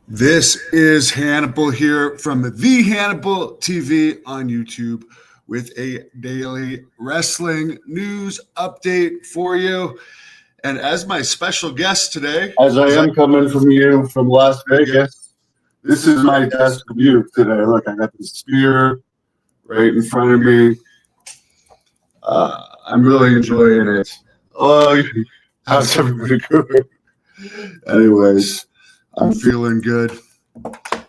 This is Hannibal here from the Hannibal TV on YouTube with a daily wrestling news update for you. And as my special guest today, as I am coming from you from Las Vegas, this is my desk view today. Look, I got the spear right in front of me. I'm really enjoying it. Oh, how's everybody doing? Anyways, I'm feeling good.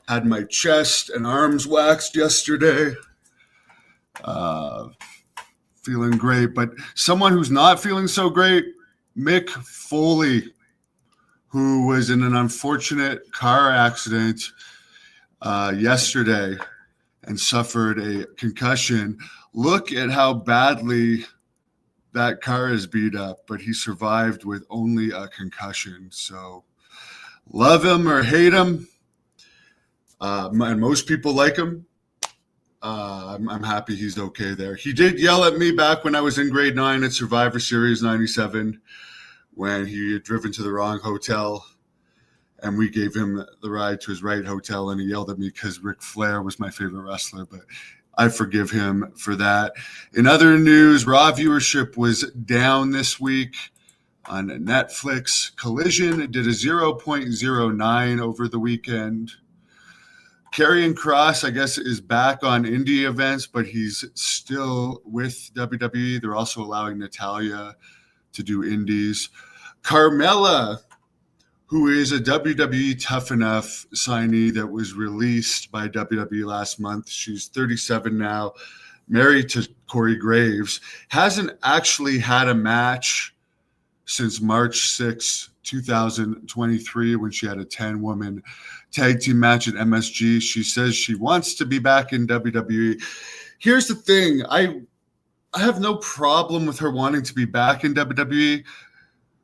Had my chest and arms waxed yesterday. Feeling great. But someone who's not feeling so great, Mick Foley, who was in an unfortunate car accident yesterday and suffered a concussion. Look at how badly that car is beat up, but he survived with only a concussion. So love him or hate him. And most people like him. I'm happy he's okay there. He did yell at me back when I was in grade 9 at Survivor Series 97 when he had driven to the wrong hotel. And we gave him the ride to his right hotel, and he yelled at me because Ric Flair was my favorite wrestler. But I forgive him for that. In other news, Raw viewership was down this week on Netflix. Collision did a 0.09 over the weekend. Karrion Kross, I guess, is back on indie events, but he's still with WWE. They're also allowing Natalya to do indies. Carmella, who is a WWE Tough Enough signee that was released by WWE last month. She's 37 now, married to Corey Graves, hasn't actually had a match since March 6, 2023, when she had a 10-woman tag team match at MSG. She says she wants to be back in WWE. Here's the thing. I have no problem with her wanting to be back in WWE,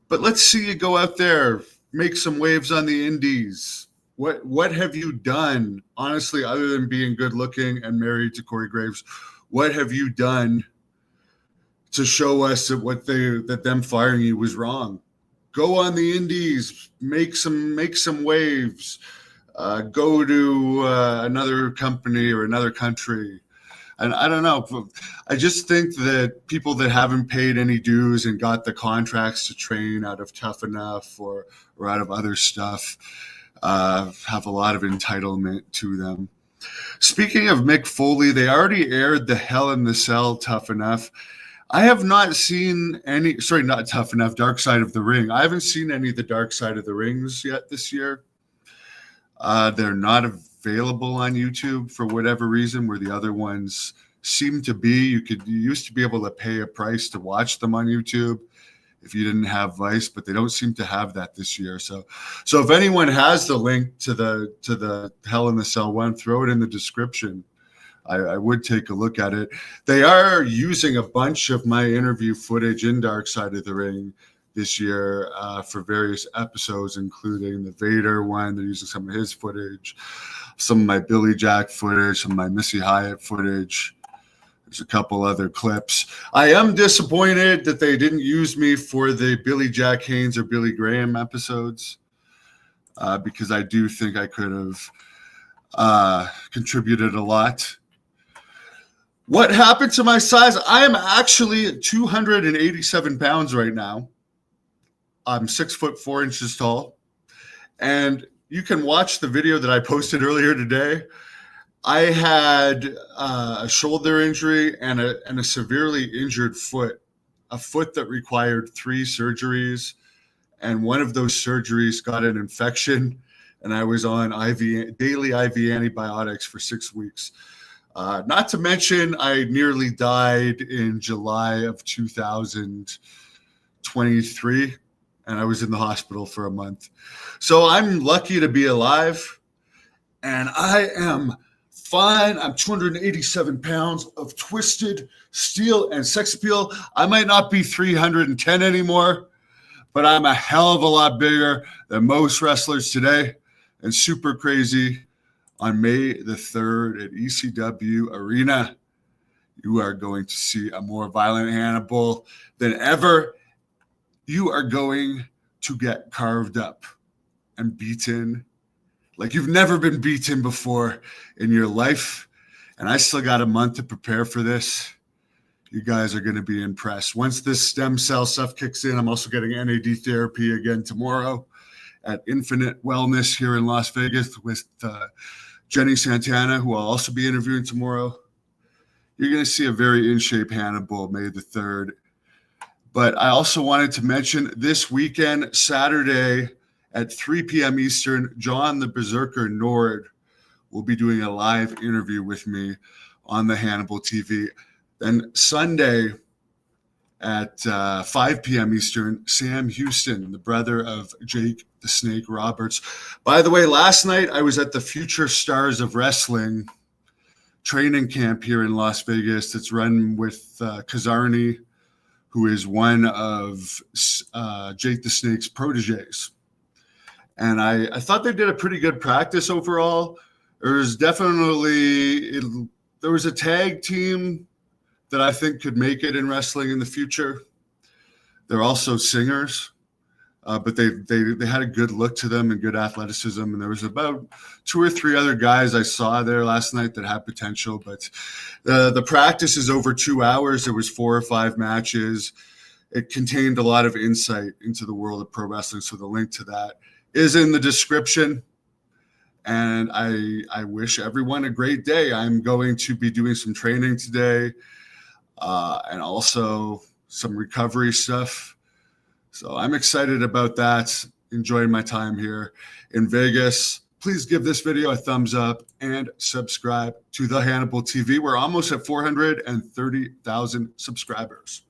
but let's see you go out there, make some waves on the indies. What have you done, honestly, other than being good looking and married to Corey Graves? What have you done to show us that them firing you was wrong? Go on the indies, make some waves, go to another company or another country. And I don't know. I just think that people that haven't paid any dues and got the contracts to train out of Tough Enough or out of other stuff have a lot of entitlement to them. Speaking of Mick Foley, they already aired the Hell in the Cell Tough Enough. I have not seen any, not Tough Enough, Dark Side of the Ring. I haven't seen any of the Dark Side of the Rings yet this year. They're not available on YouTube for whatever reason, where the other ones seem to be. You used to be able to pay a price to watch them on YouTube if you didn't have Vice, but they don't seem to have that this year. So if anyone has the link to the Hell in the Cell one, throw it in the description. I would take a look at it. They are using a bunch of my interview footage in Dark Side of the Ring this year for various episodes, including the Vader one. They're using some of his footage, some of my Billy Jack footage, some of my Missy Hyatt footage. There's a couple other clips. I am disappointed that they didn't use me for the Billy Jack Haynes or Billy Graham episodes because I do think I could have contributed a lot. What happened to my size? I am actually 287 pounds right now. I'm 6'4" tall. And you can watch the video that I posted earlier today. I had a shoulder injury and a severely injured foot, a foot that required 3 surgeries. And one of those surgeries got an infection, and I was on daily IV antibiotics for 6 weeks. Not to mention, I nearly died in July of 2023, and I was in the hospital for a month. So I'm lucky to be alive, and I am fine. I'm 287 pounds of twisted steel and sex appeal. I might not be 310 anymore, but I'm a hell of a lot bigger than most wrestlers today, and super crazy. On May the 3rd at ECW Arena, you are going to see a more violent Hannibal than ever. You are going to get carved up and beaten like you've never been beaten before in your life. And I still got a month to prepare for this. You guys are going to be impressed. Once this stem cell stuff kicks in, I'm also getting NAD therapy again tomorrow at Infinite Wellness here in Las Vegas with Jenny Santana, who I'll also be interviewing tomorrow. You're going to see a very in-shape Hannibal May the 3rd. But I also wanted to mention this weekend, Saturday at 3 p.m. Eastern, John the Berserker Nord will be doing a live interview with me on the Hannibal TV. Then Sunday at 5 p.m. Eastern, Sam Houston, the brother of Jake the Snake Roberts. By the way, last night I was at the Future Stars of Wrestling training camp here in Las Vegas that's run with Kazarni, who is one of Jake the Snake's proteges. And I thought they did a pretty good practice overall. There was a tag team that I think could make it in wrestling in the future. They're also singers, but they had a good look to them and good athleticism. And there was about 2 or 3 other guys I saw there last night that had potential. But the practice is over 2 hours. There was 4 or 5 matches. It contained a lot of insight into the world of pro wrestling. So the link to that is in the description. And I wish everyone a great day. I'm going to be doing some training today. And also some recovery stuff. So I'm excited about that. Enjoying my time here in Vegas. Please give this video a thumbs up and subscribe to the Hannibal TV. We're almost at 430,000 subscribers.